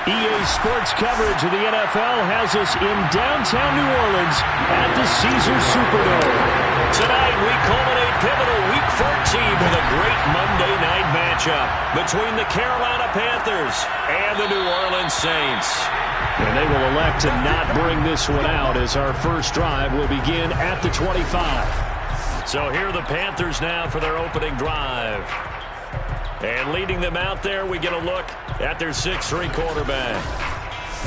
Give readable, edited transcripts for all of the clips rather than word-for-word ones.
EA Sports coverage of the NFL has us in downtown New Orleans at the Caesars Superdome. Tonight, we culminate pivotal Week 14 with a great Monday night matchup between the Carolina Panthers and the New Orleans Saints. And they will elect to not bring this one out as our first drive will begin at the 25. So here are the Panthers now for their opening drive. And leading them out there, we get a look at their 6'3" quarterback.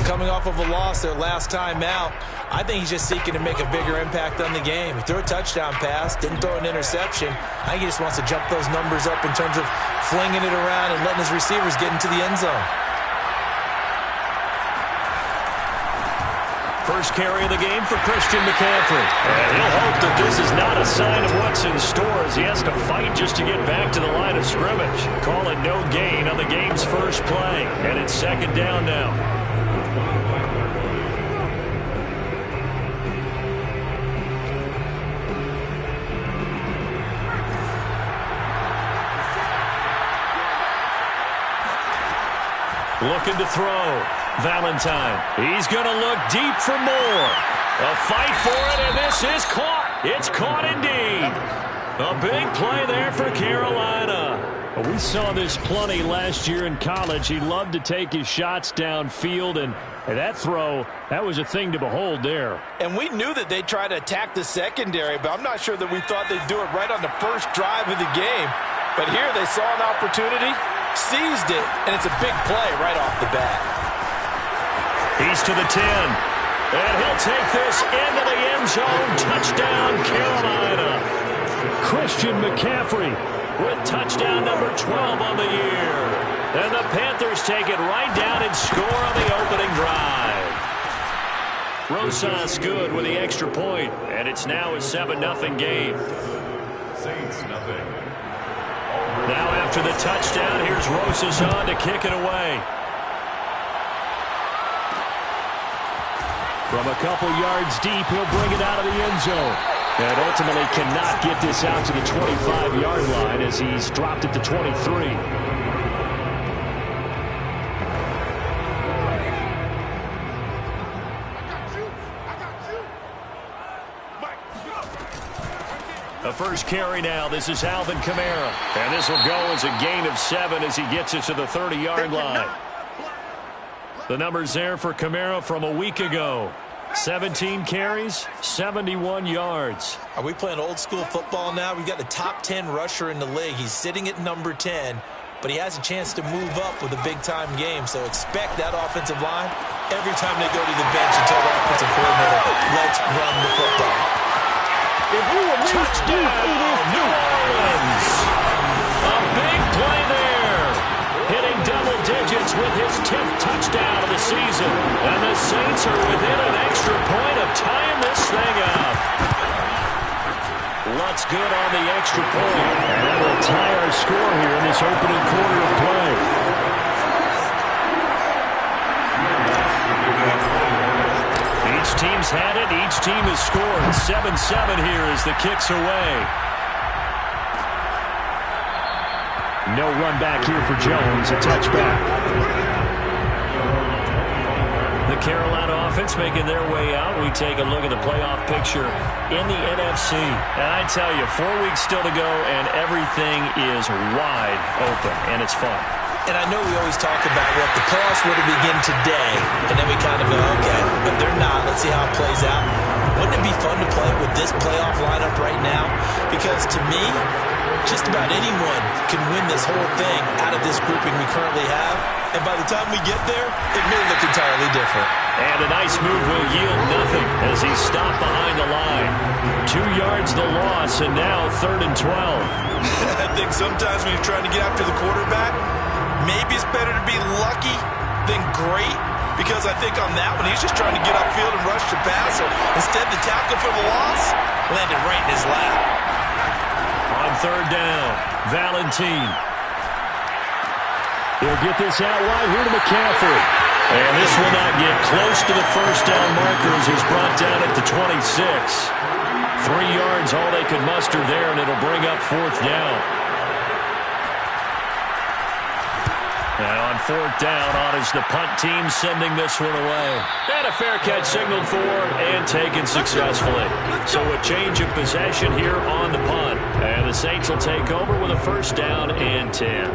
Coming off of a loss their last time out, I think he's just seeking to make a bigger impact on the game. He threw a touchdown pass, didn't throw an interception. I think he just wants to jump those numbers up in terms of flinging it around and letting his receivers get into the end zone. First carry of the game for Christian McCaffrey. And he'll hope that this is not a sign of what's in store as he has to fight just to get back to the line of scrimmage. Call it no gain on the game's first play. And it's second down now. Looking to throw. Valentine. He's going to look deep for more. A fight for it, and this is caught. It's caught indeed. A big play there for Carolina. We saw this plenty last year in college. He loved to take his shots downfield, and that throw, that was a thing to behold there. And we knew that they'd try to attack the secondary, but I'm not sure that we thought they'd do it right on the first drive of the game. But here they saw an opportunity, seized it, and it's a big play right off the bat. He's to the 10, and he'll take this into the end zone. Touchdown, Carolina. Christian McCaffrey with touchdown number 12 on the year. And the Panthers take it right down and score on the opening drive. Rosas good with the extra point, and it's now a 7-0 game. Saints nothing. Now after the touchdown, here's Rosas on to kick it away. From a couple yards deep, he'll bring it out of the end zone. And ultimately cannot get this out to the 25-yard line as he's dropped it to 23. The first carry now. This is Alvin Kamara. And this will go as a gain of 7 as he gets it to the 30-yard line. The numbers there for Kamara from a week ago. 17 carries, 71 yards. Are we playing old school football now? We've got the top 10 rusher in the league. He's sitting at number 10, but he has a chance to move up with a big-time game. So expect that offensive line every time they go to the bench and tell the offensive coordinator, let's run the football. If we were touchdown, New Orleans. A big play there. Hitting double digits with his 10th touchdown of the season. And the Saints are within an extra point of tying this thing up. Lutz good on the extra point. And that will tie our score here in this opening quarter of play. Each team's had it. Each team has scored. 7-7 here as the kick's away. No run back here for Jones. A touchback. The Carolina offense making their way out. We take a look at the playoff picture in the NFC. And I tell you, 4 weeks still to go, and everything is wide open, and it's fun. And I know we always talk about, well, if the playoffs were to begin today, and then we kind of go, okay, but they're not. Let's see how it plays out. Wouldn't it be fun to play with this playoff lineup right now? Because to me, just about anyone can win this whole thing out of this grouping we currently have. And by the time we get there, it may look entirely different. And a nice move will yield nothing as he's stopped behind the line. 2 yards the loss, and now 3rd and 12. I think sometimes when you're trying to get after the quarterback, maybe it's better to be lucky than great, because I think on that one, he's just trying to get upfield and rush the passer. Instead, the tackle for the loss landed right in his lap. On 3rd down, Valentine. He'll get this out wide here to McCaffrey. And this will not get close to the first down markers. He's brought down at the 26. 3 yards, all they could muster there, and it'll bring up 4th down. And on fourth down, on is the punt team sending this one away. And a fair catch signaled for and taken successfully. So a change of possession here on the punt. And the Saints will take over with a first down and 10.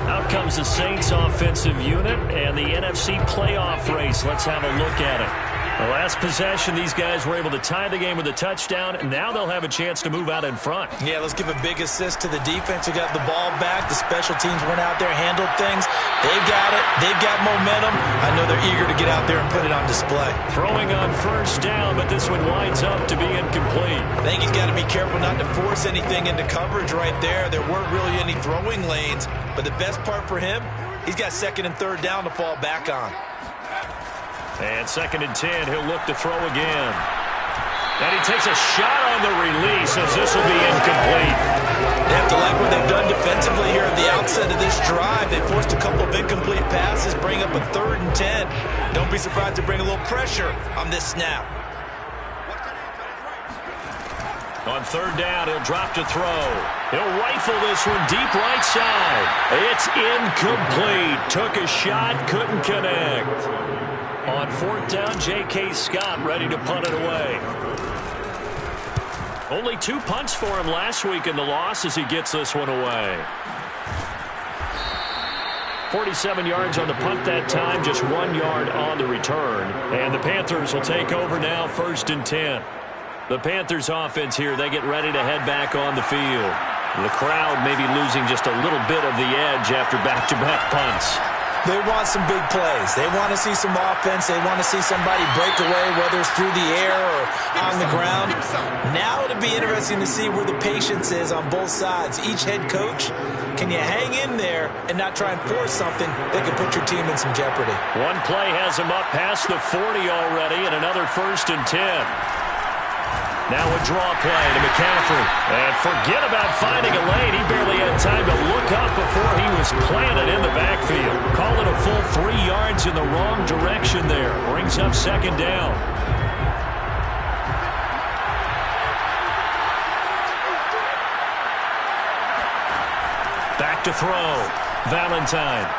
Out comes the Saints offensive unit and the NFC playoff race. Let's have a look at it. The last possession, these guys were able to tie the game with a touchdown, and now they'll have a chance to move out in front. Yeah, let's give a big assist to the defense who got the ball back. The special teams went out there, handled things. They got it. They've got momentum. I know they're eager to get out there and put it on display. Throwing on first down, but this one winds up to be incomplete. I think he's got to be careful not to force anything into coverage right there. There weren't really any throwing lanes, but the best part for him, he's got second and third down to fall back on. And second and 10, he'll look to throw again. And he takes a shot on the release as this will be incomplete. They have to like what they've done defensively here at the outset of this drive. They forced a couple of incomplete passes, bring up a 3rd and 10. Don't be surprised to bring a little pressure on this snap. On third down, he'll drop to throw. He'll rifle this one deep right side. It's incomplete. Took a shot, couldn't connect. On fourth down, J.K. Scott ready to punt it away. Only 2 punts for him last week in the loss as he gets this one away. 47 yards on the punt that time, just 1 yard on the return. And the Panthers will take over now, 1st and 10. The Panthers offense here, they get ready to head back on the field. The crowd may be losing just a little bit of the edge after back-to-back punts. They want some big plays. They want to see some offense. They want to see somebody break away, whether it's through the air or on the ground. Now it'll be interesting to see where the patience is on both sides. Each head coach, can you hang in there and not try and force something that could put your team in some jeopardy? One play has him up past the 40 already, and another 1st and 10. Now a draw play to McCaffrey. And forget about finding a lane. He barely had time to look up before he was planted in the backfield. Call it a full 3 yards in the wrong direction there. Brings up 2nd down. Back to throw. Valentine.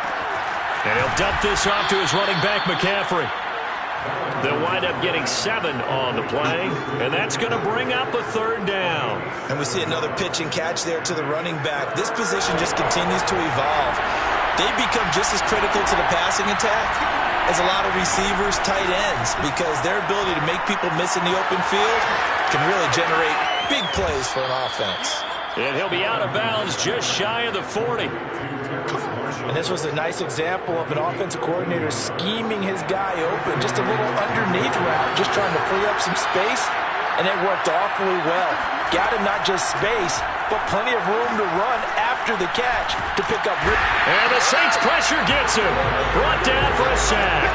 And he'll dump this off to his running back, McCaffrey. They'll wind up getting 7 on the play, and that's going to bring up a 3rd down. And we see another pitch and catch there to the running back. This position just continues to evolve. They become just as critical to the passing attack as a lot of receivers, tight ends, because their ability to make people miss in the open field can really generate big plays for an offense. And he'll be out of bounds just shy of the 40. And this was a nice example of an offensive coordinator scheming his guy open. Just a little underneath route, just trying to free up some space, and it worked awfully well. Got him not just space, but plenty of room to run after the catch to pick up. And the Saints pressure gets him. Brought down for a sack.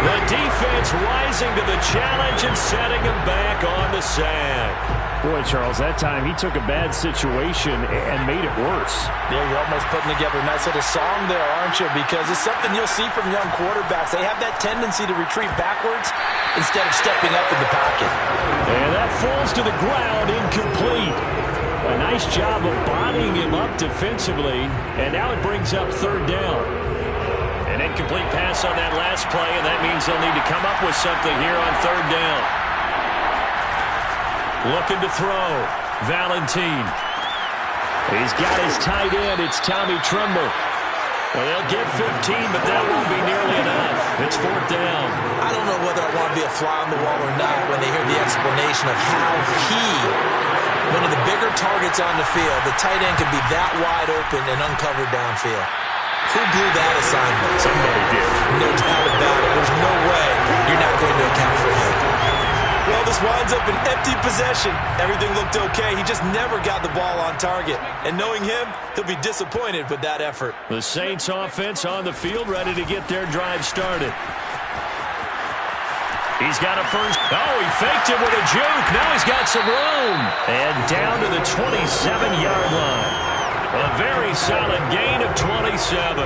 The defense rising to the challenge and setting him back on the sack. Boy, Charles, that time he took a bad situation and made it worse. Yeah, you're almost putting together a nice little song there, aren't you? Because it's something you'll see from young quarterbacks. They have that tendency to retreat backwards instead of stepping up in the pocket. And that falls to the ground, incomplete. A nice job of bodying him up defensively, and now it brings up 3rd down. An incomplete pass on that last play, and that means they'll need to come up with something here on 3rd down. Looking to throw. Valentine. He's got his tight end. It's Tommy Tremble. Well, they'll get 15, but that won't be nearly enough. It's 4th down. I don't know whether I want to be a fly on the wall or not when they hear the explanation of how one of the bigger targets on the field, the tight end can be that wide open and uncovered downfield. Who blew that assignment? Somebody did. No doubt about it. There's no way you're not going to account for him. Well, this winds up an empty possession. Everything looked okay. He just never got the ball on target. And knowing him, he'll be disappointed with that effort. The Saints offense on the field ready to get their drive started. He's got a first. Oh, he faked it with a juke. Now he's got some room. And down to the 27-yard line. A very solid gain of 27.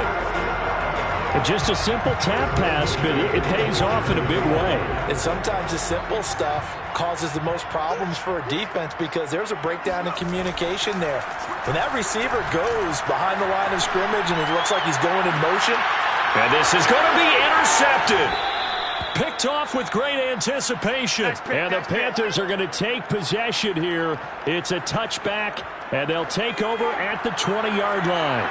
And just a simple tap pass, but it pays off in a big way. And sometimes the simple stuff causes the most problems for a defense because there's a breakdown in communication there. When that receiver goes behind the line of scrimmage and it looks like he's going in motion. And this is going to be intercepted. Picked off with great anticipation. And the Panthers are going to take possession here. It's a touchback, and they'll take over at the 20-yard line.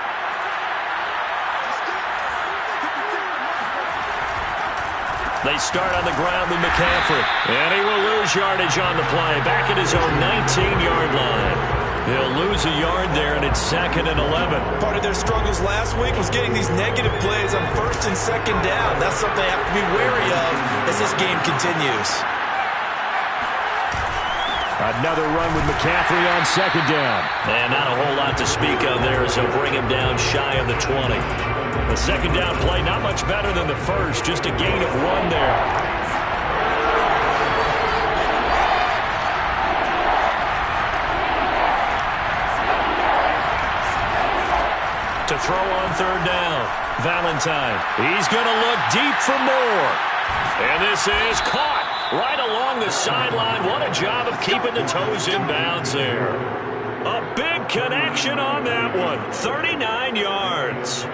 They start on the ground with McCaffrey. And he will lose yardage on the play. Back at his own 19-yard line. He'll lose a yard there, and it's 2nd and 11. Part of their struggles last week was getting these negative plays on 1st and 2nd down. That's something they have to be wary of as this game continues. Another run with McCaffrey on 2nd down. And not a whole lot to speak of there as they'll bring him down shy of the 20. The 2nd down play not much better than the first, just a gain of 1 there. To throw on 3rd down, Valentine. He's going to look deep for more. And this is caught right along the sideline. What a job of keeping the toes in bounds there. A big connection on that one. 39 yards.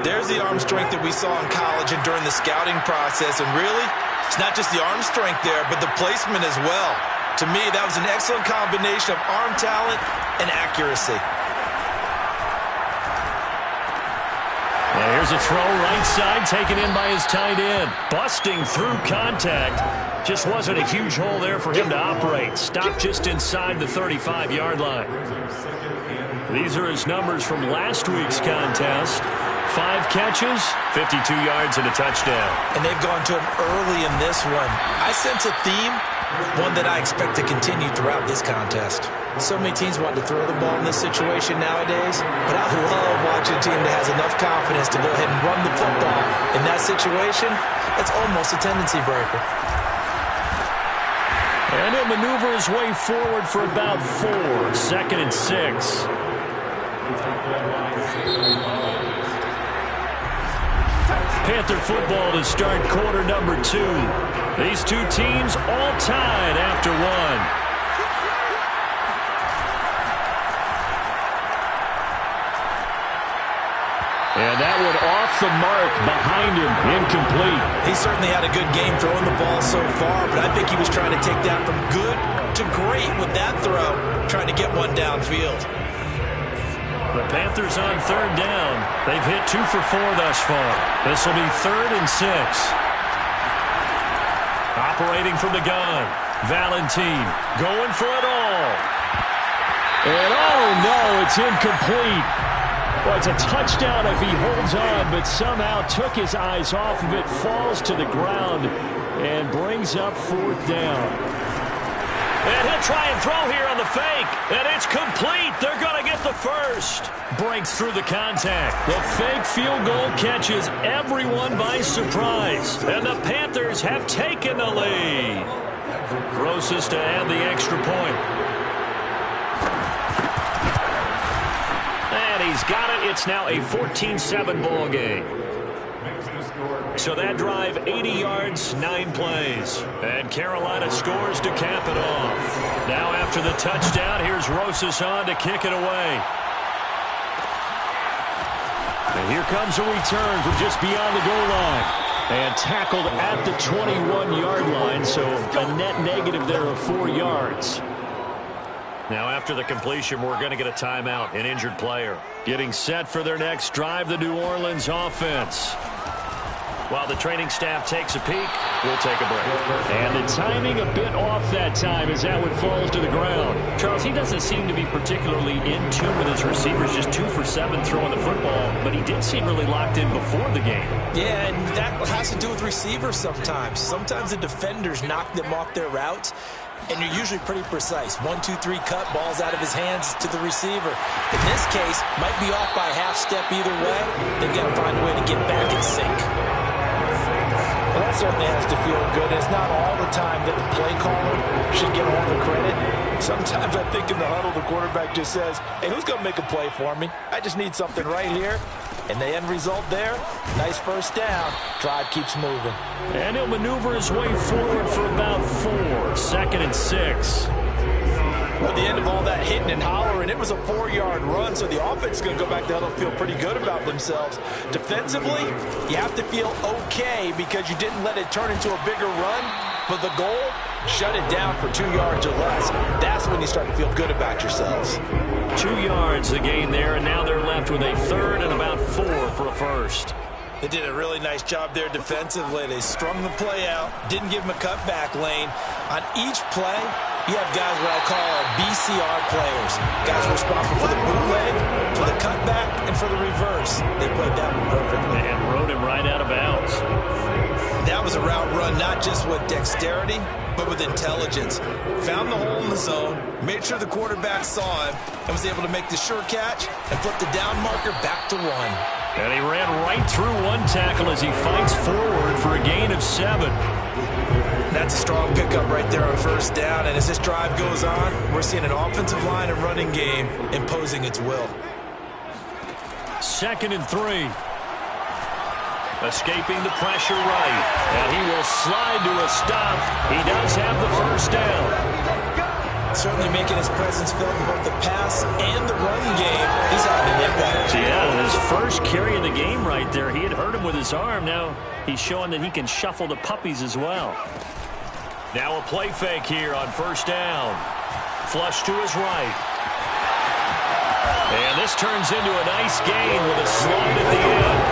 There's the arm strength that we saw in college and during the scouting process. And really, it's not just the arm strength there, but the placement as well. To me, that was an excellent combination of arm talent and accuracy. Well, here's a throw right side taken in by his tight end. Busting through contact. Just wasn't a huge hole there for him to operate. Stopped just inside the 35-yard line. These are his numbers from last week's contest. 5 catches, 52 yards, and a touchdown. And they've gone to him early in this one. I sense a theme, one that I expect to continue throughout this contest. So many teams want to throw the ball in this situation nowadays, but I love watching a team that has enough confidence to go ahead and run the football. In that situation, it's almost a tendency breaker. And he'll maneuver his way forward for about 4. 2nd and 6. Panther football to start quarter number 2. These two teams all tied after 1. And that one off the mark behind him, incomplete. He certainly had a good game throwing the ball so far, but I think he was trying to take that from good to great with that throw, trying to get one downfield. The Panthers on 3rd down. They've hit 2 for 4 thus far. This will be 3rd and 6. Operating from the gun. Valentine going for it all. And oh no, it's incomplete. Well, it's a touchdown if he holds on, but somehow took his eyes off of it, falls to the ground, and brings up 4th down. And he'll try and throw here on the fake. And it's complete. They're going to get the first. Breaks through the contact. The fake field goal catches everyone by surprise. And the Panthers have taken the lead. Rosas to add the extra point. And he's got it. It's now a 14-7 ball game. So that drive, 80 yards, 9 plays. And Carolina scores to cap it off. Now after the touchdown, here's Rosas on to kick it away. And here comes a return from just beyond the goal line. And tackled at the 21-yard line, so a net negative there of 4 yards. Now after the completion, we're going to get a timeout, an injured player. Getting set for their next drive, the New Orleans offense. While the training staff takes a peek, we'll take a break. And the timing a bit off that time as that one falls to the ground. Charles, he doesn't seem to be particularly in tune with his receivers, just 2 for 7 throwing the football, but he did seem really locked in before the game. Yeah, and that has to do with receivers sometimes. Sometimes the defenders knock them off their routes, and you're usually pretty precise. 1, 2, 3 cut, balls out of his hands to the receiver. In this case, might be off by a half step either way. They've got to find a way to get back in sync. Well, that certainly has to feel good. It's not all the time that the play caller should get all the credit. Sometimes I think in the huddle, the quarterback just says, hey, who's going to make a play for me? I just need something right here. And the end result there, nice first down. Drive keeps moving. And he'll maneuver his way forward for about 4. 2nd and 6. At the end of all that hitting and hollering, it was a 4-yard run, so the offense is going to go back there and feel pretty good about themselves. Defensively, you have to feel okay because you didn't let it turn into a bigger run, but the goal, shut it down for 2 yards or less. That's when you start to feel good about yourselves. 2 yards the gain there, and now they're left with a 3rd and about 4 for a first. They did a really nice job there defensively. They strung the play out, didn't give them a cutback lane. On each play, you have guys what I call our BCR players. Guys are responsible for the bootleg, for the cutback, and for the reverse. They played that one perfectly. And rode him right out of bounds. That was a route run not just with dexterity, but with intelligence. Found the hole in the zone, made sure the quarterback saw him, and was able to make the sure catch and flip the down marker back to 1. And he ran right through one tackle as he fights forward for a gain of 7. That's a strong pickup right there on first down. And as this drive goes on, we're seeing an offensive line and running game imposing its will. 2nd and 3. Escaping the pressure right. And he will slide to a stop. He does have the first down. Certainly making his presence felt in both the pass and the run game. He's having an impact. Yeah, his first carry of the game right there. He had hurt him with his arm. Now he's showing that he can shuffle the puppies as well. Now a play fake here on first down. Flush to his right. And this turns into a nice gain with a slide at the end.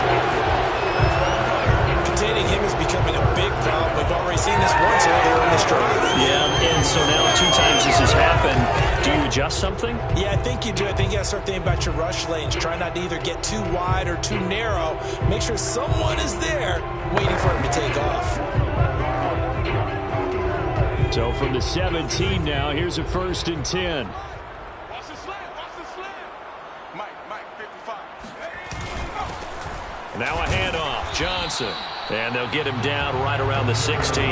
Containing him is becoming a big problem. We've already seen this once earlier in this drive. Yeah, and so now 2 times this has happened. Do you adjust something? Yeah, I think you do. I think you got to start thinking about your rush lanes. Try not to either get too wide or too narrow. Make sure someone is there waiting for him to take off. So from the 17 now, here's a 1st and 10. Watch the slant. Watch the slant. Mike, 55. Now a handoff. Johnson. And they'll get him down right around the 16.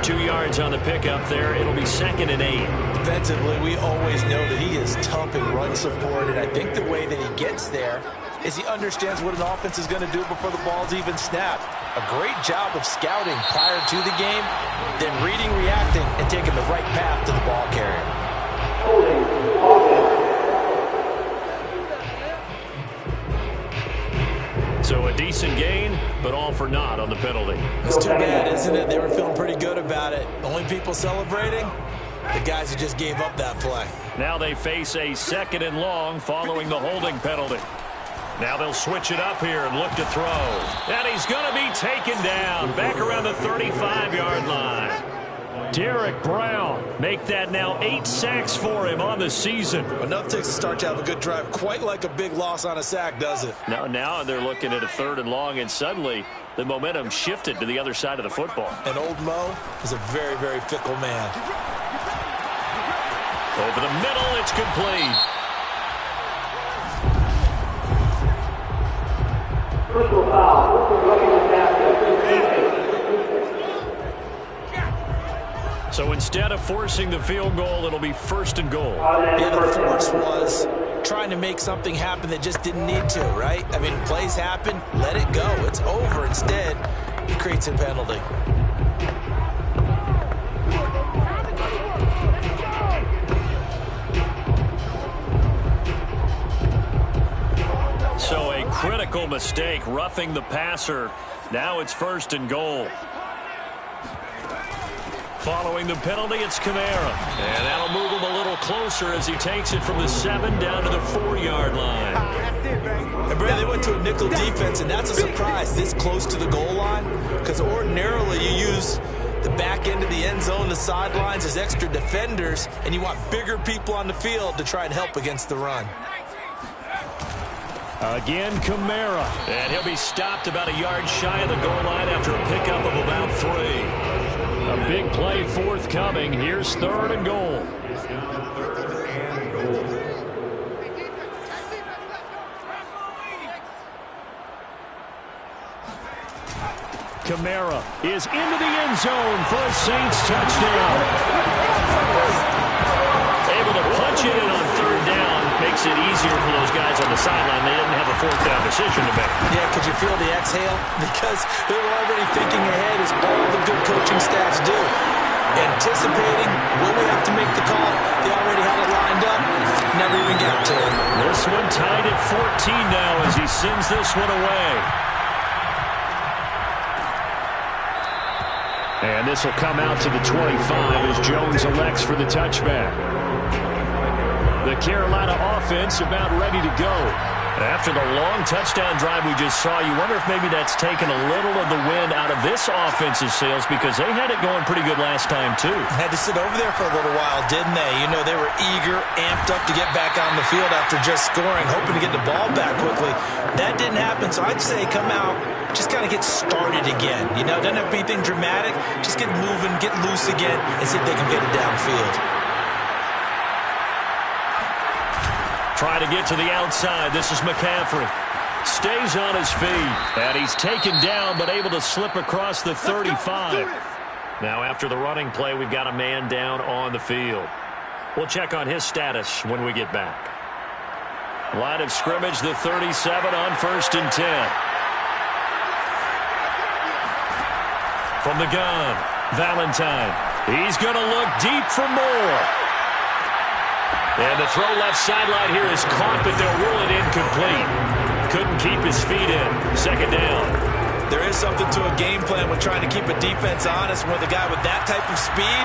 2 yards on the pickup there. It'll be 2nd and 8. Defensively, we always know that he is tough in run support, and I think the way that he gets there is he understands what an offense is going to do before the ball's even snapped. A great job of scouting prior to the game, then reading, reacting, and taking the right path to the ball carrier. So a decent gain, but all for naught on the penalty. It's too bad, isn't it? They were feeling pretty good about it. The only people celebrating, the guys who just gave up that play. Now they face a 2nd and long following the holding penalty. Now they'll switch it up here and look to throw. And he's going to be taken down back around the 35-yard line. Derek Brown, make that now 8 sacks for him on the season. Enough takes to start to have a good drive. Quite like a big loss on a sack, does it? Now they're looking at a 3rd and long, and suddenly the momentum shifted to the other side of the football. And old Mo is a very, very fickle man. Over the middle, it's complete. Personal foul. So instead of forcing the field goal, it'll be 1st and goal. Yeah, the force was trying to make something happen that just didn't need to, right? I mean, plays happen, let it go. It's over. Instead, he creates a penalty. So a critical mistake, roughing the passer. Now it's 1st and goal. Following the penalty, it's Kamara. And that'll move him a little closer as he takes it from the 7 down to the 4-yard line. And Brad, they went to a nickel defense, and that's a surprise this close to the goal line, because ordinarily you use the back end of the end zone, the sidelines as extra defenders, and you want bigger people on the field to try and help against the run. Again, Kamara. And he'll be stopped about a yard shy of the goal line after a pickup of about 3. A big play forthcoming. Here's 3rd and goal. Kamara is into the end zone for a Saints touchdown. able to punch it in on third down. Makes it easier for those guys on the sideline. They didn't have a fourth down decision to make. Yeah, could you feel the exhale? Because they were already thinking ahead, as all the good coaching staffs do. Anticipating, will we have to make the call? They already had it lined up. Never even got to it. This one tied at 14 now as he sends this one away. And this will come out to the 25 as Jones elects for the touchback. The Carolina offense about ready to go. After the long touchdown drive we just saw, you wonder if maybe that's taken a little of the wind out of this offense's sails, because they had it going pretty good last time too. Had to sit over there for a little while, didn't they? You know, they were eager, amped up to get back on the field after just scoring, hoping to get the ball back quickly. That didn't happen, so I'd say come out, just kind of get started again. You know, doesn't have to be anything dramatic. Just get moving, get loose again, and see if they can get it downfield. Try to get to the outside. This is McCaffrey. Stays on his feet. And he's taken down, but able to slip across the 35. Now after the running play, we've got a man down on the field. We'll check on his status when we get back. Line of scrimmage, the 37 on 1st and 10. From the gun, Valentine. He's going to look deep for more. And the throw left sideline here is caught, but they'll rule it incomplete. Couldn't keep his feet in. Second down. There is something to a game plan when trying to keep a defense honest. With a guy with that type of speed,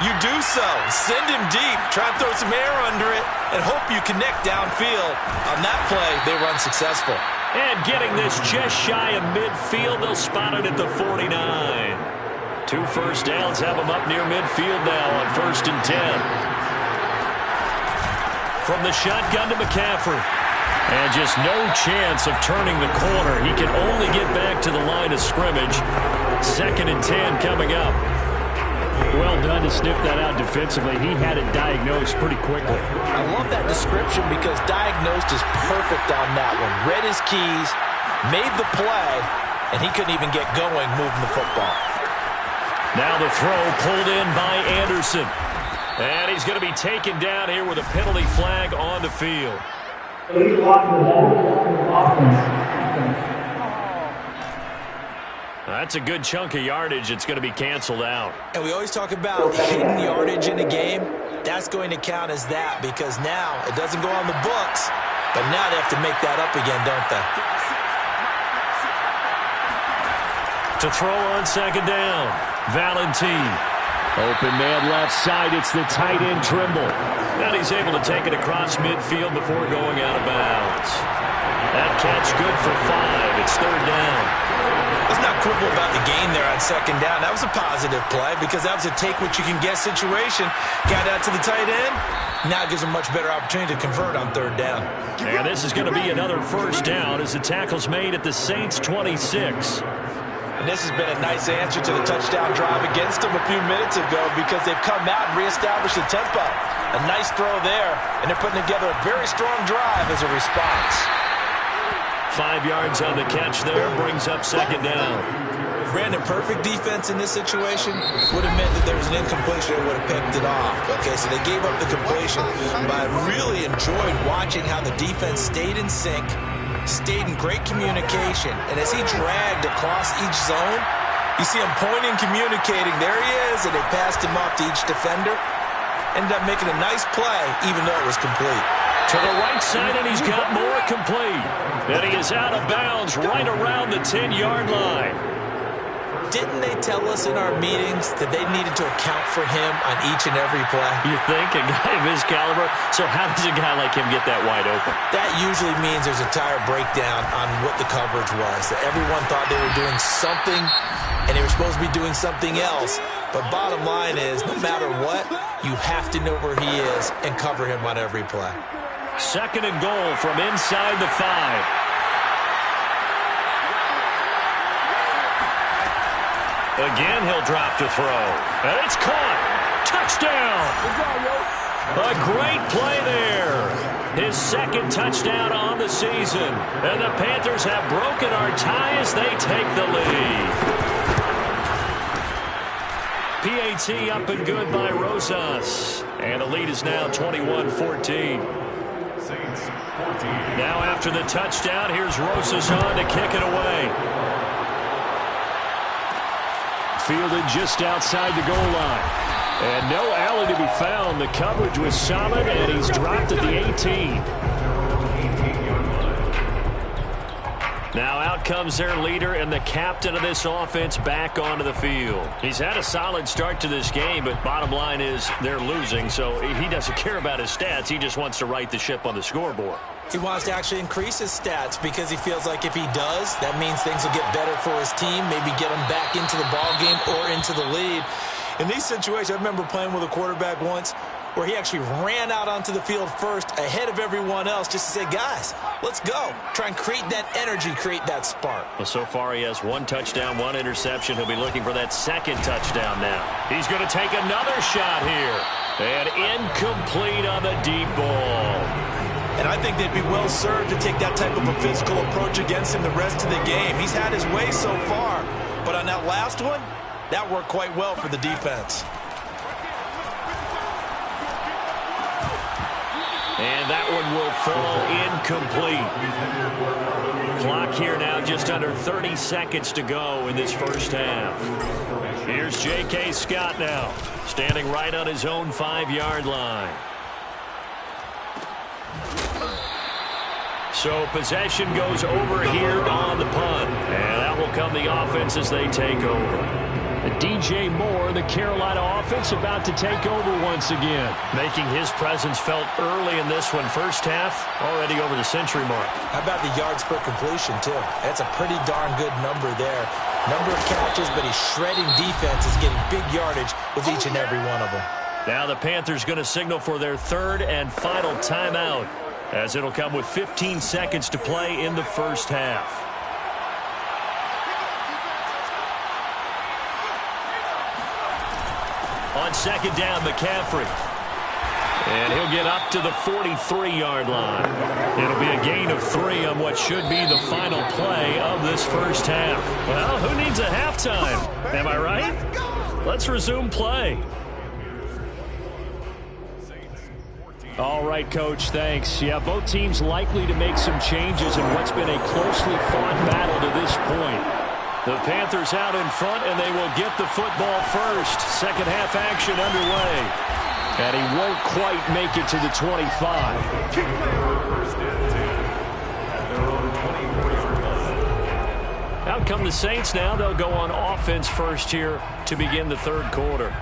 you do so. Send him deep. Try and throw some air under it and hope you connect downfield. On that play, they run successful. And getting this just shy of midfield, they'll spot it at the 49. 2 first downs have them up near midfield now on 1st and 10. From the shotgun to McCaffrey. And just no chance of turning the corner. He can only get back to the line of scrimmage. 2nd and 10 coming up. Well done to sniff that out defensively. He had it diagnosed pretty quickly. I love that description because diagnosed is perfect on that one. Read his keys, made the play, and he couldn't even get going moving the football. Now the throw pulled in by Anderson. And he's going to be taken down here with a penalty flag on the field. That's a good chunk of yardage. It's going to be canceled out. And we always talk about hidden yardage in a game. That's going to count as that because now it doesn't go on the books, but now they have to make that up again, don't they? To throw on 2nd down, Valentine. Open man left side. It's the tight end Trimble. And he's able to take it across midfield before going out of bounds. That catch good for 5. It's 3rd down. Let's not quibble about the gain there on 2nd down. That was a positive play because that was a take-what-you-can-get situation. Got out to the tight end. Now it gives them a much better opportunity to convert on 3rd down. And this is going to be another 1st down as the tackle's made at the Saints' 26. And this has been a nice answer to the touchdown drive against them a few minutes ago because they've come out and reestablished the tempo. A nice throw there, and they're putting together a very strong drive as a response. 5 yards on the catch there, brings up 2nd down. Brandon, perfect defense in this situation would have meant that there was an incompletion that would have picked it off. Okay, so they gave up the completion, but I really enjoyed watching how the defense stayed in sync, stayed in great communication, and as he dragged across each zone, you see him pointing, communicating. There he is, and they passed him off to each defender. Ended up making a nice play, even though it was complete. To the right side, and he's got more complete. And he is out of bounds right around the 10-yard line. Didn't they tell us in our meetings that they needed to account for him on each and every play? You think? A guy of his caliber? So how does a guy like him get that wide open? That usually means there's a tire breakdown on what the coverage was. That everyone thought they were doing something, and they were supposed to be doing something else. But bottom line is, no matter what, you have to know where he is and cover him on every play. 2nd and goal from inside the 5. Again, he'll drop to throw. And it's caught. Touchdown. A great play there. His 2nd touchdown on the season. And the Panthers have broken our tie as they take the lead. PAT up and good by Rosas. And the lead is now 21-14. Now after the touchdown, here's Rosas on to kick it away. Fielded just outside the goal line. And no alley to be found. The coverage was solid, and he's dropped at the 18. Now out comes their leader and the captain of this offense back onto the field. He's had a solid start to this game, but bottom line is they're losing, so he doesn't care about his stats. He just wants to right the ship on the scoreboard. He wants to actually increase his stats because he feels like if he does, that means things will get better for his team, maybe get him back into the ball game or into the lead. In these situations, I remember playing with a quarterback once where he actually ran out onto the field first ahead of everyone else just to say, guys, let's go. Try and create that energy, create that spark. Well, so far he has 1 touchdown, 1 interception. He'll be looking for that 2nd touchdown now. He's going to take another shot here. And incomplete on the deep ball. And I think they'd be well served to take that type of a physical approach against him the rest of the game. He's had his way so far, but on that last one, that worked quite well for the defense. And that one will fall incomplete. Clock here now, just under 30 seconds to go in this first half. Here's J.K. Scott now, standing right on his own 5-yard line. So possession goes over here on the punt. And that will come the offense as they take over. DJ Moore, the Carolina offense, about to take over once again. Making his presence felt early in this one. First half, already over the century mark. How about the yards per completion, too? That's a pretty darn good number there. Number of catches, but he's shredding defenses, getting big yardage with each and every one of them. Now the Panthers going to signal for their 3rd and final timeout, as it'll come with 15 seconds to play in the first half. On 2nd down, McCaffrey. And he'll get up to the 43-yard line. It'll be a gain of 3 on what should be the final play of this first half. Well, who needs a halftime? Am I right? Let's resume play. All right, Coach, thanks. Yeah, both teams likely to make some changes in what's been a closely fought battle to this point. The Panthers out in front, and they will get the football first. Second half action underway. And he won't quite make it to the 25. Out come the Saints now. They'll go on offense first here to begin the 3rd quarter.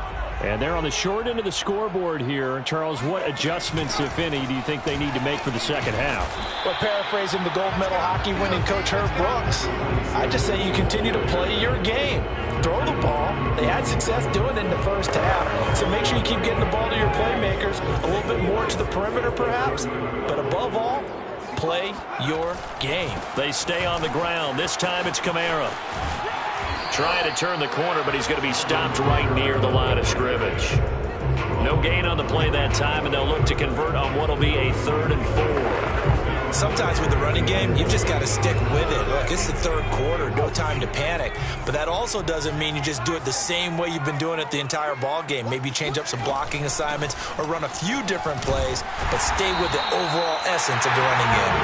And they're on the short end of the scoreboard here. Charles, what adjustments, if any, do you think they need to make for the second half? Well, paraphrasing the gold medal hockey winning coach Herb Brooks, I just say you continue to play your game. Throw the ball. They had success doing it in the first half. So make sure you keep getting the ball to your playmakers, a little bit more to the perimeter perhaps. But above all, play your game. They stay on the ground. This time it's Kamara. Trying to turn the corner, but he's going to be stopped right near the line of scrimmage. No gain on the play that time, and they'll look to convert on what will be a 3rd and 4. Sometimes with the running game, you've just got to stick with it. Look, it's the 3rd quarter, no time to panic. But that also doesn't mean you just do it the same way you've been doing it the entire ball game. Maybe change up some blocking assignments or run a few different plays, but stay with the overall essence of the running game.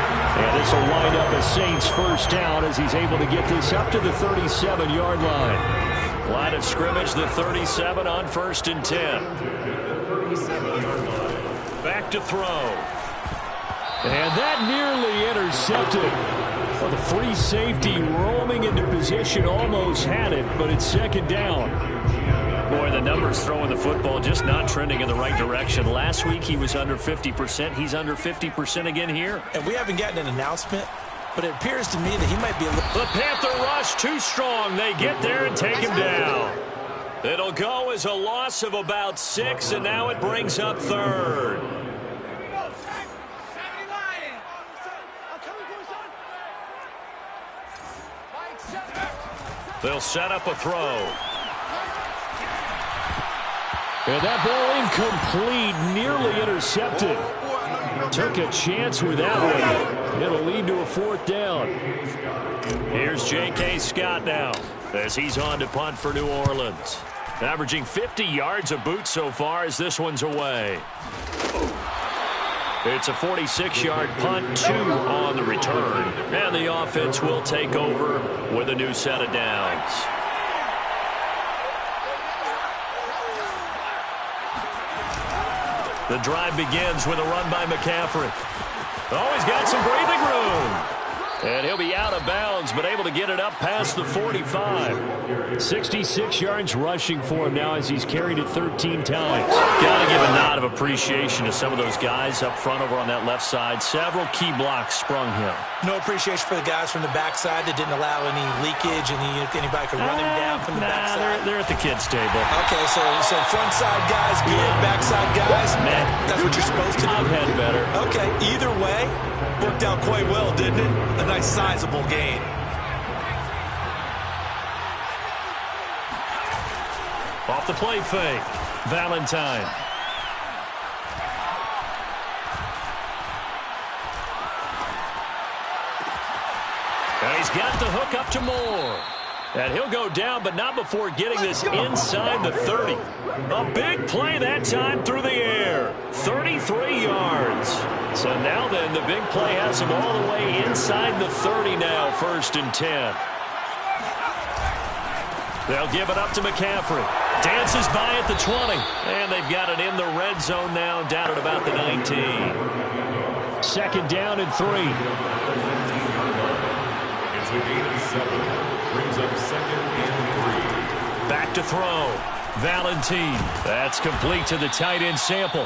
And this will wind up a Saints first down as he's able to get this up to the 37-yard line. Line of scrimmage, the 37 on 1st and 10. Back to throw. And that nearly intercepted. Well, the free safety roaming into position almost had it, but it's 2nd down. Boy, the numbers throwing the football just not trending in the right direction. Last week he was under 50%. He's under 50% again here. And we haven't gotten an announcement, but it appears to me that he might be a little... The Panther rush too strong. They get there and take him down. It'll go as a loss of about 6, and now it brings up 3rd. They'll set up a throw. And that ball incomplete, nearly intercepted. Took a chance with that one. It'll lead to a 4th down. Here's J.K. Scott now as he's on to punt for New Orleans. Averaging 50 yards a boot so far as this one's away. It's a 46-yard punt, 2 on the return. And the offense will take over with a new set of downs. The drive begins with a run by McCaffrey. Oh, he's got some breathing room. And he'll be out of bounds, but able to get it up past the 45. 66 yards rushing for him now as he's carried it 13 times. Got to give a nod of appreciation to some of those guys up front over on that left side. Several key blocks sprung him. No appreciation for the guys from the backside that didn't allow any leakage, and anybody could run him down from the backside. They're at the kids' table. Okay, so front side guys good, backside guys, man, that's what you're supposed to do. I've had better. Okay, either way, worked out quite well, didn't it? A nice sizable gain. Off the play fake, Valentine. And he's got the hook up to Moore. And he'll go down, but not before getting this inside the 30. A big play that time through the air. 33 yards. So now then, the big play has him all the way inside the 30 now, 1st and 10. They'll give it up to McCaffrey. Dances by at the 20. And they've got it in the red zone now, down at about the 19. 2nd down and 3. It's a gain of 7. Brings up 2nd and 3. Back to throw. Valentine. That's complete to the tight end Sample.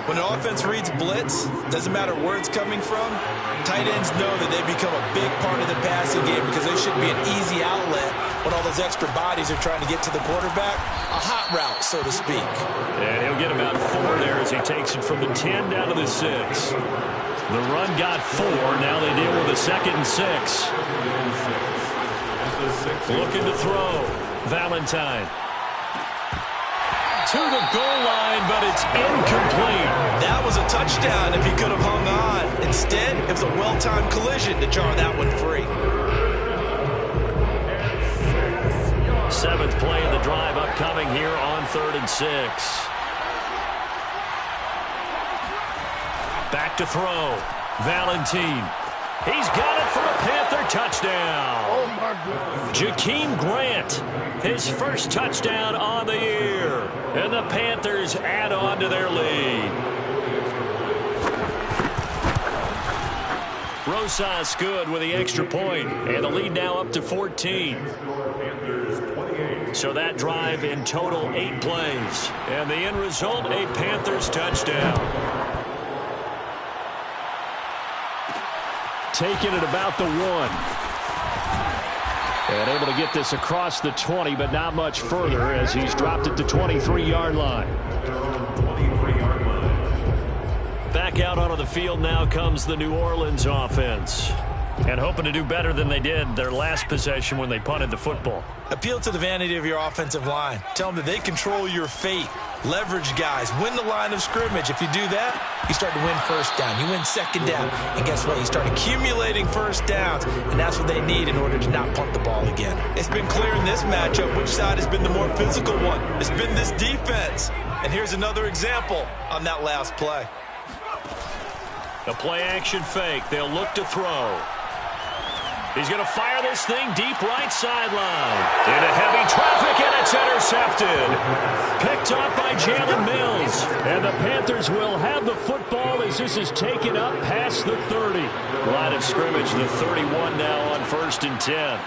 When an offense reads blitz, doesn't matter where it's coming from, tight ends know that they become a big part of the passing game because they should be an easy outlet when all those extra bodies are trying to get to the quarterback. A hot route, so to speak. And he'll get about 4 there as he takes it from the 10 down to the 6. The run got 4. Now they deal with a 2nd and 6. Looking to throw. Valentine. To the goal line, but it's incomplete. That was a touchdown if he could have hung on. Instead, it was a well-timed collision to jar that one free. 7th play of the drive upcoming here on 3rd and 6. Back to throw. Valentine. He's got it for a Panther touchdown. Oh, my goodness. Jakeem Grant, his first touchdown on the year. And the Panthers add on to their lead. Rosas good with the extra point. And the lead now up to 14. So that drive in total 8 plays. And the end result, a Panthers touchdown. Taking it about the 1. And able to get this across the 20, but not much further as he's dropped it to 23-yard line. Back out onto the field now comes the New Orleans offense. And hoping to do better than they did their last possession when they punted the football. Appeal to the vanity of your offensive line. Tell them that they control your fate. Leverage guys. Win the line of scrimmage. If you do that, you start to win 1st down. You win 2nd down. And guess what? You start accumulating 1st downs. And that's what they need in order to not punt the ball again. It's been clear in this matchup which side has been the more physical one. It's been this defense. And here's another example on that last play. A play action fake. They'll look to throw. He's going to fire this thing deep right sideline. Into heavy traffic, and it's intercepted. Picked up by Jalen Mills. And the Panthers will have the football as this is taken up past the 30. Line of scrimmage, the 31 now on 1st and 10.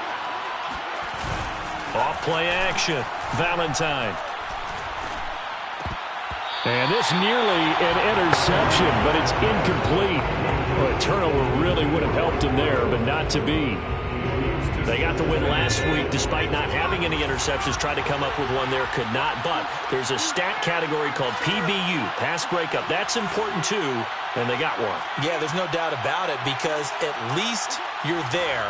Off play action. Valentine. And this nearly an interception, but it's incomplete. Well, a turnover really would have helped him there, but not to be. They got the win last week despite not having any interceptions. Tried to come up with one there, could not. But there's a stat category called PBU, pass breakup. That's important too, and they got one. Yeah, there's no doubt about it because at least you're there,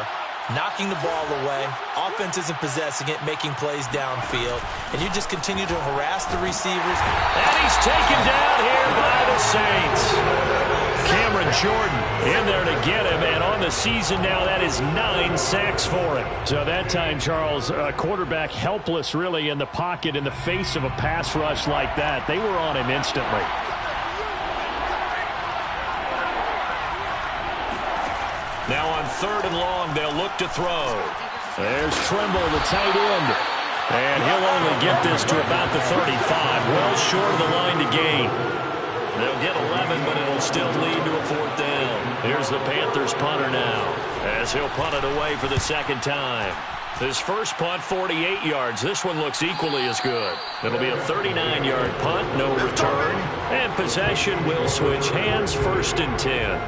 knocking the ball away. Offense isn't possessing it, making plays downfield. And you just continue to harass the receivers. And he's taken down here by the Saints. Cameron Jordan in there to get him, and on the season now, that is 9 sacks for him. So that time, Charles, quarterback helpless really in the pocket in the face of a pass rush like that. They were on him instantly. Now on 3rd and long, they'll look to throw. There's Trimble, the tight end. And he'll only get this to about the 35, well short of the line to gain. They'll get 11, but it'll still lead to a 4th down. Here's the Panthers punter now, as he'll punt it away for the 2nd time. His first punt, 48 yards. This one looks equally as good. It'll be a 39-yard punt, no return. And possession will switch hands, 1st and 10.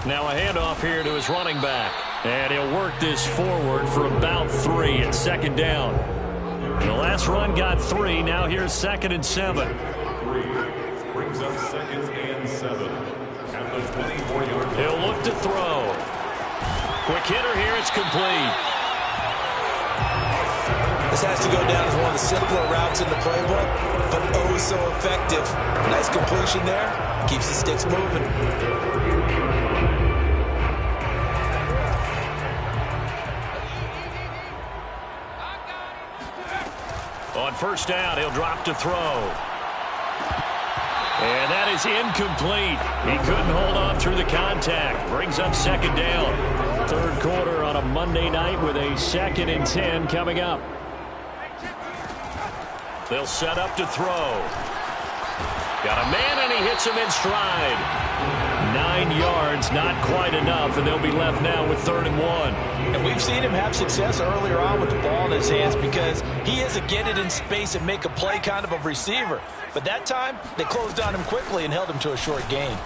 Now a handoff here to his running back. And he'll work this forward for about 3 at 2nd down. The last run got 3. Now here's 2nd and 7. 3 brings up 2nd and 7. At the 24-yard line. He'll look to throw. Quick hitter here. It's complete. This has to go down as one of the simpler routes in the playbook, but oh so effective. Nice completion there. Keeps the sticks moving. On 1st down, he'll drop to throw. And that is incomplete. He couldn't hold on through the contact. Brings up 2nd down. 3rd quarter on a Monday night with a 2nd and 10 coming up. They'll set up to throw. Got a man, and he hits him in stride. 9 yards, not quite enough, and they'll be left now with 3rd and 1. And we've seen him have success earlier on with the ball in his hands because he is a get it in space and make a play kind of a receiver. But that time, they closed on him quickly and held him to a short gain.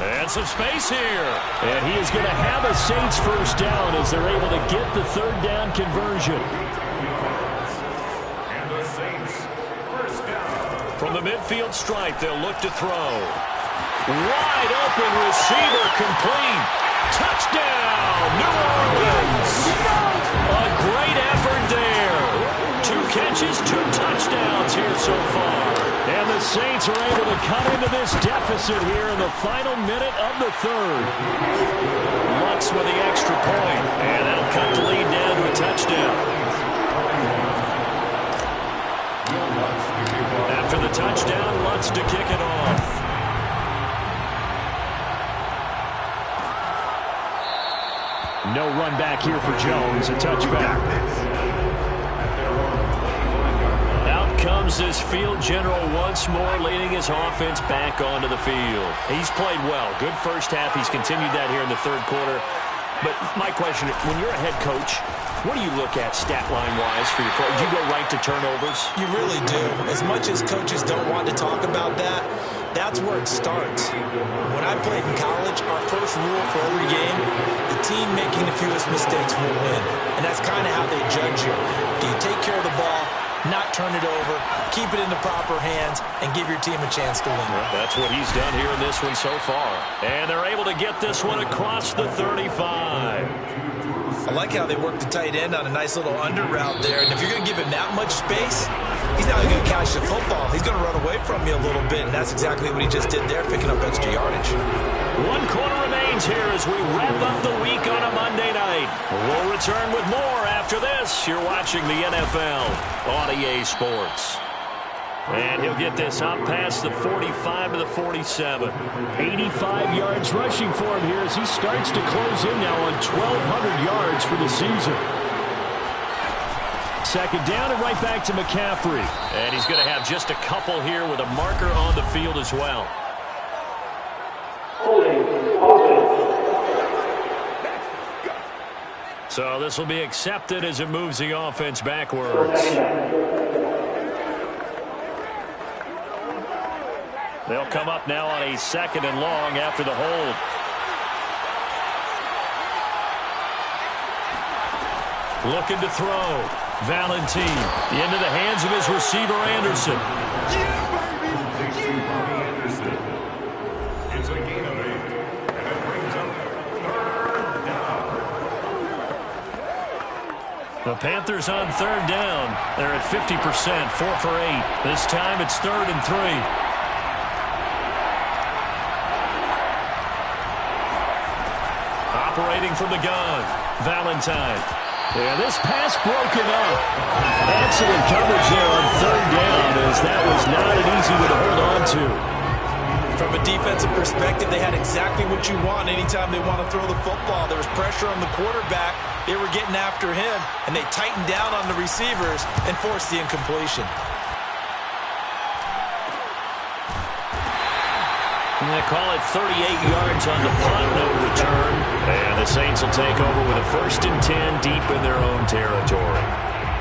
And some space here. And he is going to have a Saints 1st down as they're able to get the 3rd down conversion. And the Saints 1st down. From the midfield stripe, they'll look to throw. Wide open receiver, complete. Touchdown, New Orleans. A great effort there. 2 catches, 2 touchdowns here so far. And the Saints are able to cut into this deficit here in the final minute of the 3rd. Lutz with the extra point, and that'll cut the lead down to a touchdown. After the touchdown, Lutz to kick it off. No run back here for Jones, a touchback. Out comes this field general once more, leading his offense back onto the field. He's played well. Good first half. He's continued that here in the 3rd quarter. But my question, when you're a head coach, what do you look at stat line-wise for your play? Do you go right to turnovers? You really do. As much as coaches don't want to talk about that, that's where it starts. When I played in college, our first rule for every game, the team making the fewest mistakes will win. And that's kind of how they judge you. Do you take care of the ball, not turn it over, keep it in the proper hands, and give your team a chance to win? Well, that's what he's done here in this one so far. And they're able to get this one across the 35. I like how they work the tight end on a nice little under route there. And if you're going to give him that much space, he's not going to catch the football. He's going to run away from you a little bit, and that's exactly what he just did there, picking up extra yardage. 1 quarter remains here as we wrap up the week on a Monday night. We'll return with more after this. You're watching the NFL on EA Sports. And he'll get this up past the 45 to the 47. 85 yards rushing for him here as he starts to close in now on 1,200 yards for the season. 2nd down and right back to McCaffrey. And he's going to have just a couple here with a marker on the field as well. So this will be accepted as it moves the offense backwards. They'll come up now on a 2nd and long after the hold. Looking to throw. Valentine into the hands of his receiver, Anderson. It's a gain of 8. And it brings up 3rd down. The Panthers on third down. They're at 50%, 4 for 8. This time it's 3rd and 3. Operating from the gun, Valentine. Yeah, this pass broken up. Excellent coverage there on third down, as that was not an easy one to hold on to. From a defensive perspective, they had exactly what you want anytime they want to throw the football. There was pressure on the quarterback. They were getting after him, and they tightened down on the receivers and forced the incompletion. And they call it 38 yards on the punt, no return. And the Saints will take over with a 1st and 10 deep in their own territory.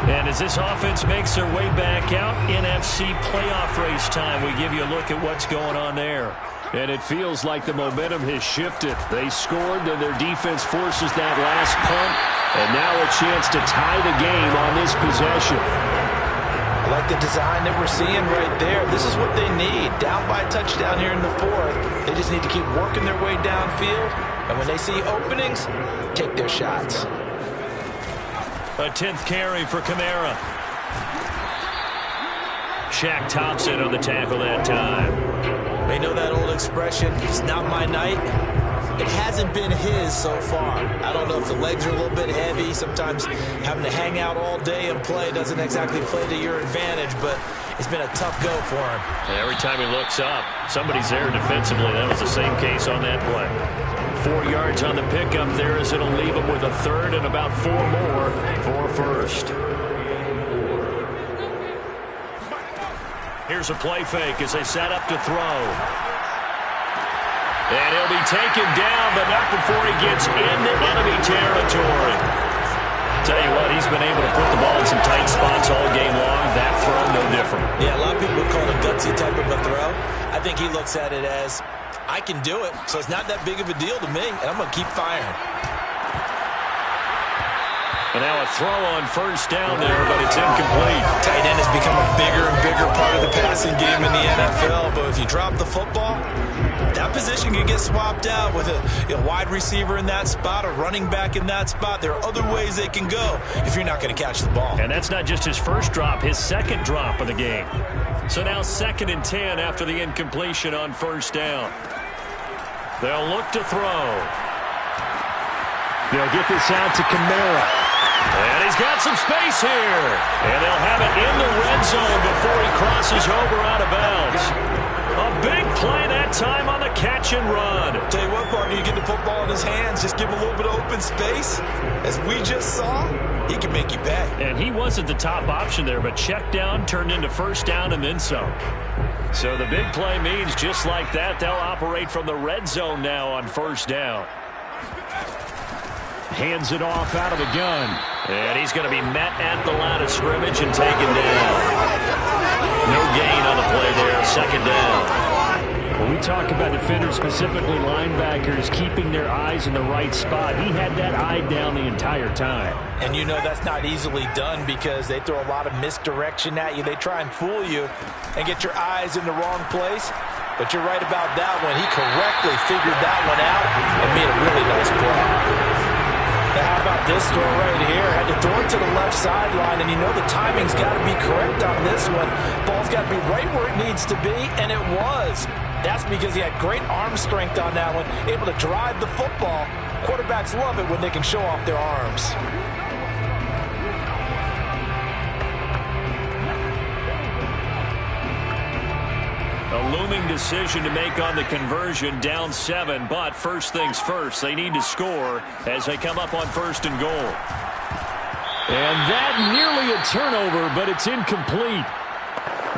And as this offense makes their way back out, NFC playoff race time, we give you a look at what's going on there. And it feels like the momentum has shifted. They scored, then their defense forces that last punt, and now a chance to tie the game on this possession. I like the design that we're seeing right there. This is what they need. Down by a touchdown here in the 4th. They just need to keep working their way downfield, and when they see openings, take their shots. A 10th carry for Kamara. Shaq Thompson on the tackle that time. They know that old expression, it's not my night. It hasn't been his so far. I don't know if the legs are a little bit heavy. Sometimes having to hang out all day and play doesn't exactly play to your advantage, but it's been a tough go for him. And every time he looks up, somebody's there defensively. That was the same case on that play. 4 yards on the pickup there, as it'll leave him with a 3rd and about 4 more for 1st. Here's a play fake as they set up to throw. And he'll be taken down, but not before he gets into enemy territory. Tell you what, he's been able to put the ball in some tight spots all game long. That throw, no different. Yeah, a lot of people would call it a gutsy type of a throw. I think he looks at it as, I can do it, so it's not that big of a deal to me, and I'm going to keep firing. And now a throw on 1st down there, but it's incomplete. Tight end has become a bigger and bigger part of the passing game in the NFL, but if you drop the football, that position can get swapped out with a wide receiver in that spot, a running back in that spot. There are other ways they can go if you're not going to catch the ball. And that's not just his first drop, his 2nd drop of the game. So now 2nd and 10 after the incompletion on 1st down. They'll look to throw. They'll get this out to Kamara. And he's got some space here. And they'll have it in the red zone before he crosses over out of bounds. A big play that time on the catch and run. Tell you what, partner, you get the football in his hands, just give him a little bit of open space. As we just saw, he can make you pay. And he wasn't the top option there, but check down turned into 1st down and then some. So the big play means just like that, they'll operate from the red zone now on 1st down. Hands it off out of the gun. And he's going to be met at the line of scrimmage and taken down. No gain on the play there, 2nd down. When we talk about defenders, specifically linebackers, keeping their eyes in the right spot, he had that eye down the entire time. And you know that's not easily done because they throw a lot of misdirection at you. They try and fool you and get your eyes in the wrong place. But you're right about that one. He correctly figured that one out and made a really nice play. How about this throw right here? Had to throw it to the left sideline, and you know the timing's got to be correct on this one. Ball's got to be right where it needs to be, and it was. That's because he had great arm strength on that one, able to drive the football. Quarterbacks love it when they can show off their arms. A looming decision to make on the conversion, down 7, but first things first, they need to score as they come up on 1st and goal. And that nearly a turnover, but it's incomplete.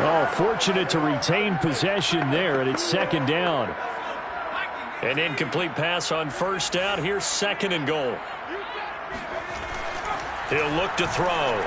Oh, fortunate to retain possession there, and it's 2nd down. An incomplete pass on 1st down. Here's 2nd and goal. He'll look to throw.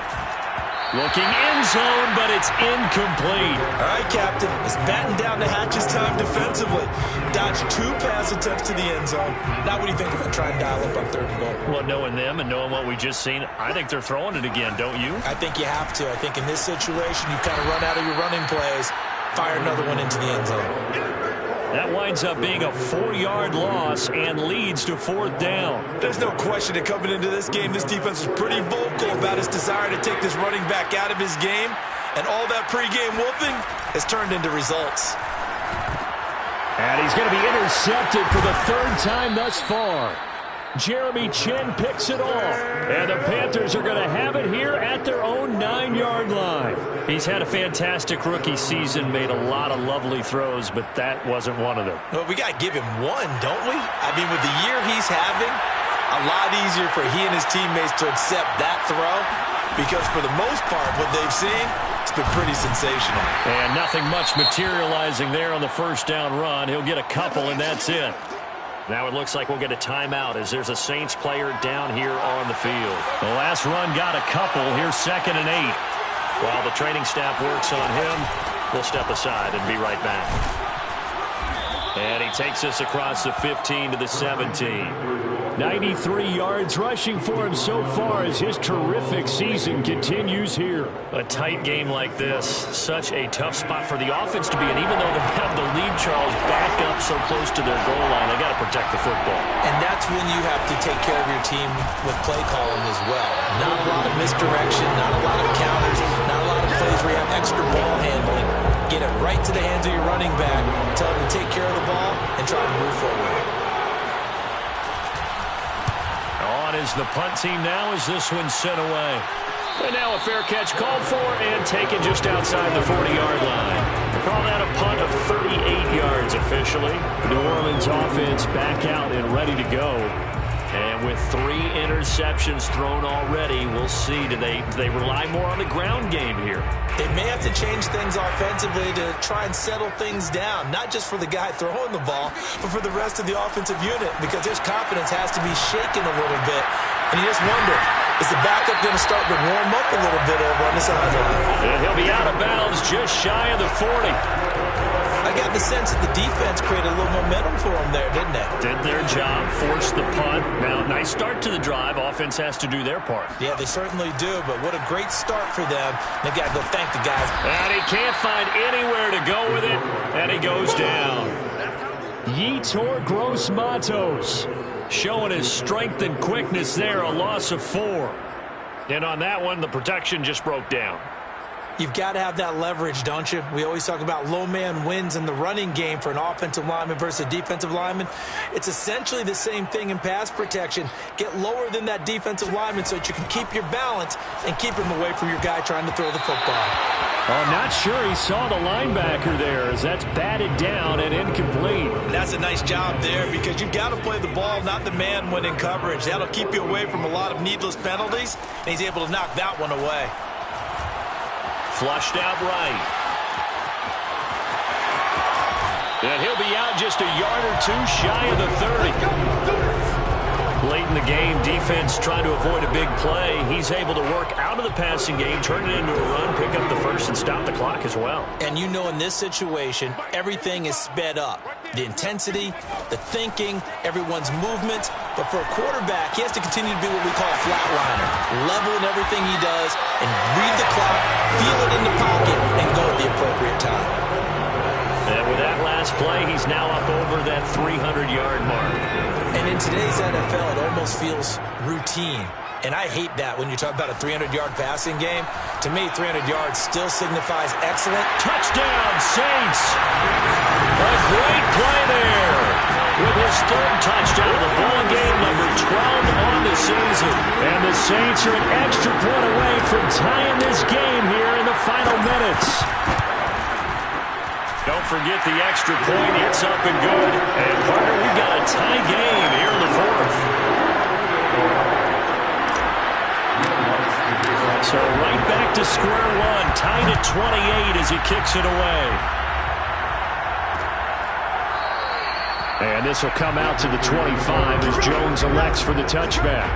Looking end zone, but it's incomplete. All right, Captain. It's batten down the hatches time defensively. Dodged 2 pass attempts to the end zone. Now what do you think about trying to dial up on 3rd and goal? Well, knowing them and knowing what we just seen, I think they're throwing it again, don't you? I think you have to. I think in this situation, you kind of run out of your running plays, fire another one into the end zone. That winds up being a 4-yard loss and leads to 4th down. There's no question that coming into this game, this defense was pretty vocal about its desire to take this running back out of his game. And all that pregame wolfing has turned into results. And he's going to be intercepted for the 3rd time thus far. Jeremy Chin picks it off. And the Panthers are going to have it here at their own 9-yard line. He's had a fantastic rookie season, made a lot of lovely throws, but that wasn't one of them. Well, we got to give him one, don't we? I mean, with the year he's having, a lot easier for he and his teammates to accept that throw, because for the most part, what they've seen, it's been pretty sensational. And nothing much materializing there on the 1st down run. He'll get a couple, and that's it. Now it looks like we'll get a timeout as there's a Saints player down here on the field. The last run got a couple. Here's 2nd and 8. While the training staff works on him, we'll step aside and be right back. And he takes us across the 15 to the 17. 93 yards rushing for him so far as his terrific season continues here. A tight game like this, such a tough spot for the offense to be in. Even though they have the lead, Charles, back up so close to their goal line, they got to protect the football. And that's when you have to take care of your team with play calling as well. Not a lot of misdirection, not a lot of counters, not a lot of plays where you have extra ball handling. Get it right to the hands of your running back, tell him to take care of the ball, and try to move forward. On is the punt team now as this one's sent away. And now a fair catch called for and taken just outside the 40-yard line. We'll call that a punt of 38 yards officially. New Orleans offense back out and ready to go. And with 3 interceptions thrown already, we'll see. Do they rely more on the ground game here? They may have to change things offensively to try and settle things down, not just for the guy throwing the ball, but for the rest of the offensive unit, because his confidence has to be shaken a little bit. And you just wonder, is the backup going to start to warm up a little bit over on the sideline? And he'll be out of bounds just shy of the 40. I got the sense that the defense created a little momentum for them there, didn't they? Did their job, forced the punt. Now, nice start to the drive. Offense has to do their part. Yeah, they certainly do, but what a great start for them. They've got to go thank the guys. And he can't find anywhere to go with it, and he goes down. Yetur Gross-Matos showing his strength and quickness there, a loss of 4. And on that one, the protection just broke down. You've got to have that leverage, don't you? We always talk about low man wins in the running game for an offensive lineman versus a defensive lineman. It's essentially the same thing in pass protection. Get lower than that defensive lineman so that you can keep your balance and keep him away from your guy trying to throw the football. I'm not sure he saw the linebacker there as that's batted down and incomplete. That's a nice job there because you've got to play the ball, not the man when in coverage. That'll keep you away from a lot of needless penalties, and he's able to knock that one away. Flushed out right. And he'll be out just a yard or 2 shy of the 30. Late in the game, defense trying to avoid a big play. He's able to work out of the passing game, turn it into a run, pick up the first, and stop the clock as well. And you know in this situation, everything is sped up. The intensity, the thinking, everyone's movement. But for a quarterback, he has to continue to be what we call a flatliner. Level in everything he does and read the clock, feel it in the pocket, and go at the appropriate time. And with that last play, he's now up over that 300-yard mark. And in today's NFL, it almost feels routine. And I hate that when you talk about a 300-yard passing game. To me, 300 yards still signifies excellent. Touchdown, Saints! A great play there. With his 3rd touchdown of the ball game, number 12 on the season. And the Saints are an extra point away from tying this game here in the final minutes. Don't forget the extra point. It's up and good. And, partner, we've got a tie game here in the 4th. So right back to square one. Tied at 28 as he kicks it away. And this will come out to the 25 as Jones elects for the touchback.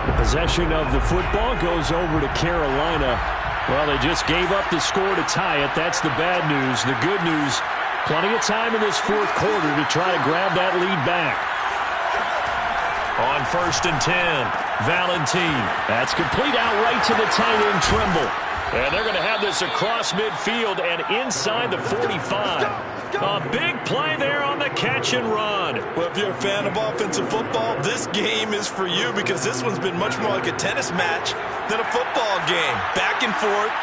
The possession of the football goes over to Carolina. Well, they just gave up the score to tie it. That's the bad news. The good news, plenty of time in this 4th quarter to try to grab that lead back. On 1st and 10, Valentine. That's complete out right to the tight end, Trimble. And they're going to have this across midfield and inside the 45. A big play there on the catch and run. Well, if you're a fan of offensive football, this game is for you because this one's been much more like a tennis match than a football game. Back and forth,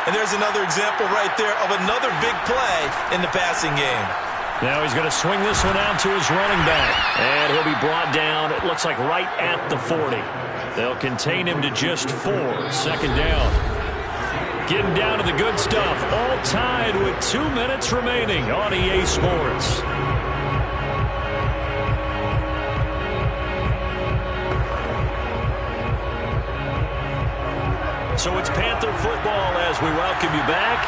and there's another example right there of another big play in the passing game. Now he's going to swing this one out to his running back. And he'll be brought down, it looks like right at the 40. They'll contain him to just 4. Second down. Getting down to the good stuff. All tied with 2 minutes remaining on EA Sports. So it's Panther football as we welcome you back.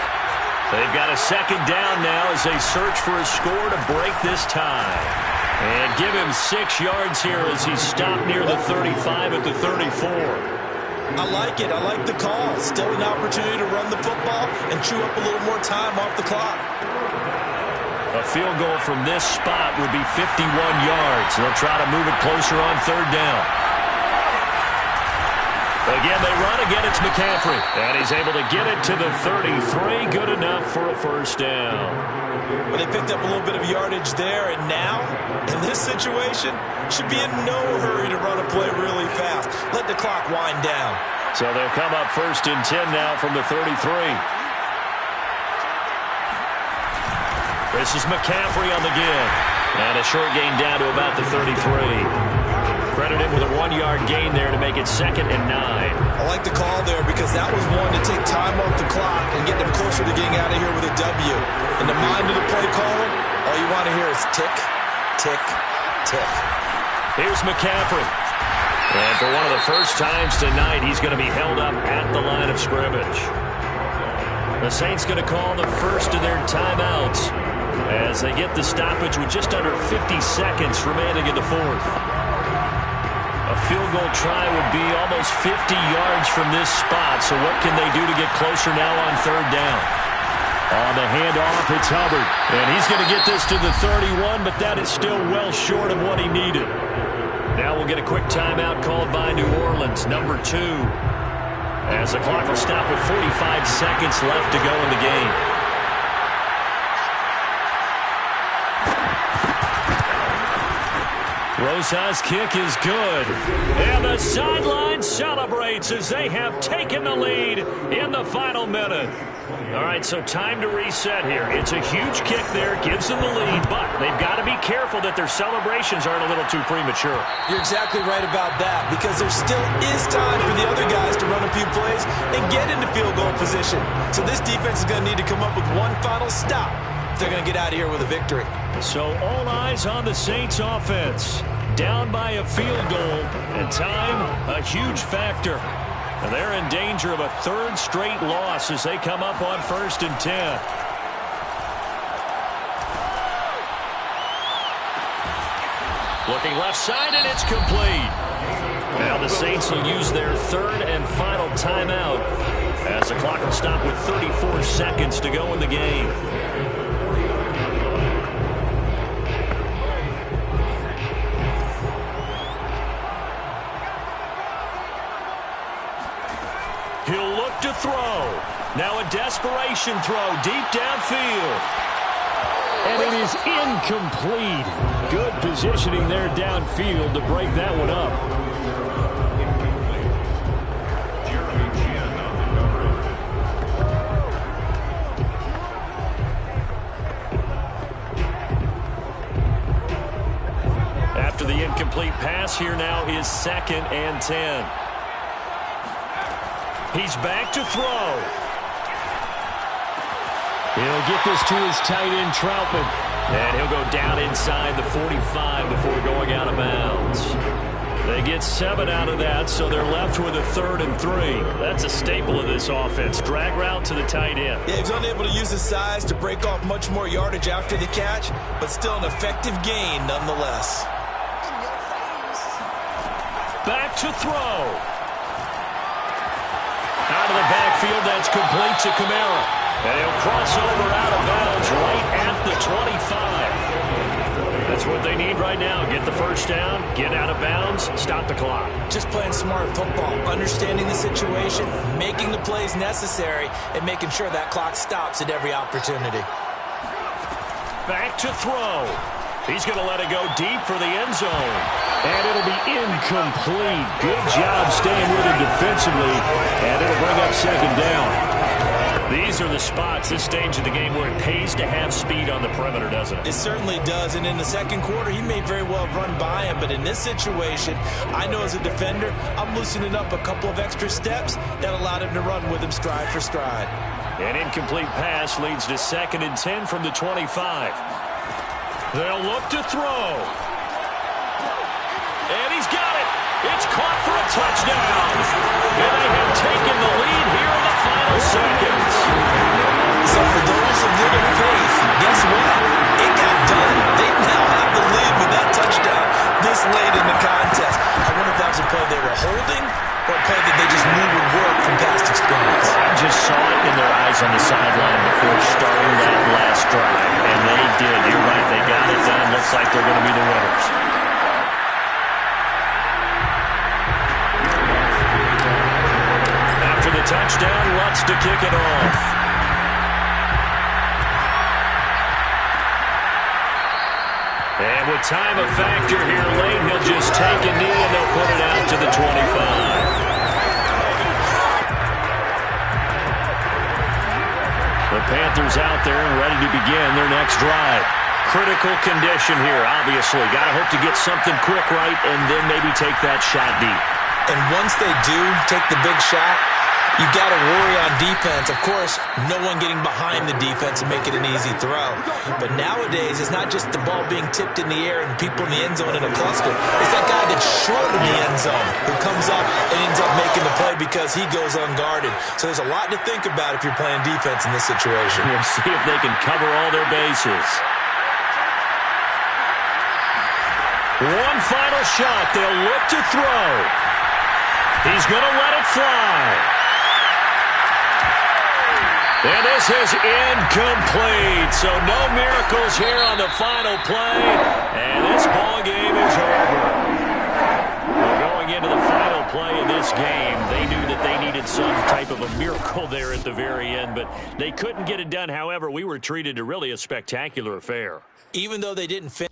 They've got a second down now as they search for a score to break this tie. And give him 6 yards here as he's stopped near the 35 at the 34. I like it. I like the call. Still an opportunity to run the football and chew up a little more time off the clock. A field goal from this spot would be 51 yards. They'll try to move it closer on third down. Again, they run. Again, it's McCaffrey. And he's able to get it to the 33. Good enough for a first down. Well, they picked up a little bit of yardage there, and now, in this situation, should be in no hurry to run a play really fast. Let the clock wind down. So they'll come up 1st and 10 now from the 33. This is McCaffrey on the give. And a short gain down to about the 33. Credit him with a 1-yard gain there to make it 2nd and 9. I like the call there because that was one to take time off the clock and get them closer to getting out of here with a W. In the mind of the play caller, all you want to hear is tick, tick, tick. Here's McCaffrey. And for one of the first times tonight, he's going to be held up at the line of scrimmage. The Saints going to call the first of their timeouts as they get the stoppage with just under 50 seconds remaining in the 4th. A field goal try would be almost 50 yards from this spot, so what can they do to get closer now on third down? On the handoff, it's Hubbard. And he's going to get this to the 31, but that is still well short of what he needed. Now we'll get a quick timeout called by New Orleans, number 2. As the clock will stop with 45 seconds left to go in the game. Rosa's kick is good. And the sideline celebrates as they have taken the lead in the final minute. All right, so time to reset here. It's a huge kick there, gives them the lead, but they've got to be careful that their celebrations aren't a little too premature. You're exactly right about that because there still is time for the other guys to run a few plays and get into field goal position. So this defense is going to need to come up with one final stop if they're going to get out of here with a victory. So all eyes on the Saints offense. Down by a field goal, and time, a huge factor. And they're in danger of a 3rd straight loss as they come up on 1st and 10. Looking left side, and it's complete. Now the Saints will use their 3rd and final timeout as the clock will stop with 34 seconds to go in the game. He'll look to throw. Now a desperation throw deep downfield. And it is incomplete. Good positioning there downfield to break that one up. After the incomplete pass, here now is 2nd and 10. He's back to throw. He'll get this to his tight end, Troutman. And he'll go down inside the 45 before going out of bounds. They get 7 out of that, so they're left with a 3rd and 3. That's a staple of this offense. Drag route to the tight end. Yeah, he's unable to use his size to break off much more yardage after the catch, but still an effective gain nonetheless. Back to throw. Out of the backfield, that's complete to Kamara. And he'll cross over out of bounds right at the 25. That's what they need right now. Get the first down, get out of bounds, stop the clock. Just playing smart football, understanding the situation, making the plays necessary, and making sure that clock stops at every opportunity. Back to throw. He's going to let it go deep for the end zone. And it'll be incomplete. Good job staying with him defensively. And it'll bring up second down. These are the spots, this stage of the game, where it pays to have speed on the perimeter, doesn't it? It certainly does. And in the second quarter, he may very well have run by him. But in this situation, I know as a defender, I'm loosening up a couple of extra steps that allowed him to run with him stride for stride. An incomplete pass leads to 2nd and 10 from the 25. They'll look to throw. And he's got it. It's caught for a touchdown. And they have taken the lead here in the final seconds. So for those of little faith, guess what? It got done. They now have the lead with that touchdown this late in the contest. I wonder if that was a play they were holding or a play that they just knew would work from past experience. I just saw it in their eyes on the sideline before starting that last drive. And they did. You're right. They got it done. Looks like they're going to be the winners. After the touchdown, wants to kick it off. And with time a factor here late, he'll just take a knee and they'll put it out to the 25. The Panthers out there and ready to begin their next drive. Critical condition here, obviously. Got to hope to get something quick right and then maybe take that shot deep. And once they do take the big shot, you've got to worry on defense. Of course, no one getting behind the defense and make it an easy throw. But nowadays, it's not just the ball being tipped in the air and people in the end zone in a cluster. It's that guy that's short in the end zone who comes up and ends up making the play because he goes unguarded. So there's a lot to think about if you're playing defense in this situation. We'll see if they can cover all their bases. One final shot. They'll look to throw. He's going to let it fly. And this is incomplete. So no miracles here on the final play. And this ball game is over. We're going into the final play of this game. They knew that they needed some type of a miracle there at the very end, but they couldn't get it done. However, we were treated to really a spectacular affair. Even though they didn't finish.